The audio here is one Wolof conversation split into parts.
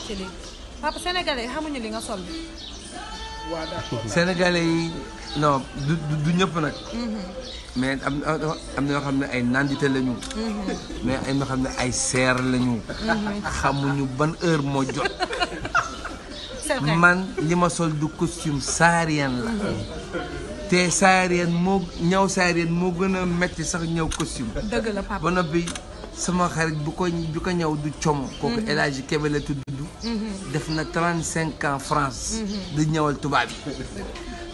ci lii papa sénégalais yi xamuñu li nga sol. sénégalais yi non du ñëpp nag. mais am na yoo xam ne ay nandite lañu. mais am na yoo xam ne ay seer lañu. xamuñu ban heure moo jot. c'est vrai man li ma sol du costume saarien la. te saarien moo ñëw saarien moo gën a metti sax ñëw costume. dëgg la papa ba noppi sama xarit bu ko ñëw du como. kooku El Hadji Kébé la tudd. def na 35 ans France. di ñëwal tubaab yi.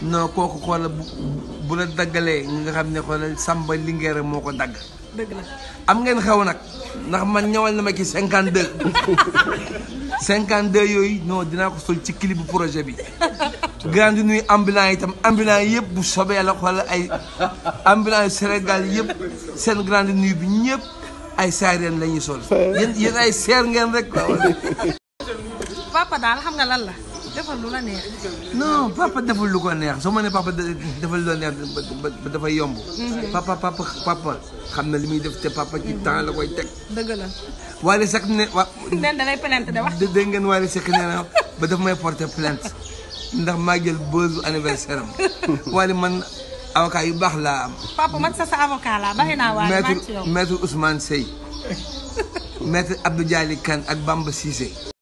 non kooku xoola bu la daggalee nga xam ne xoola Samba Linguère moo ko dagg. dëgg la am ngeen xew nag ndax man ñëwal na ma ki 52. 52 yooyu non dinaa ko sol ci clip bu projet bi. grande nuit ambulant itam ambulant yëpp bu sobee la xoola ay ambulant Sénégal yëpp seen grande nuit bi ñëpp ay saareen la ñuy sol. yéen ay seer ngeen rek quoi. papa daal xam nga lan la defal lu la neex. non papa deful lu ko neex soo ma nee papa defal lu la neex ba dafa yomb. papa xam na li muy def te papa ci temps la koy teg. dëgg la. Wally Seck ne wa. nen da lay plainte de wax. dégg ngeen Wally Seck nee na ba daf may porter plainte ndax maa jël buzz anniversaire am. Wally man avocat yu baax laa am. papa man sa avocat laa bàyyi naa Wally maa ngi ci yow maître Ousmane Seye maître Abdou Dialy Kane ak Bamba Cissé.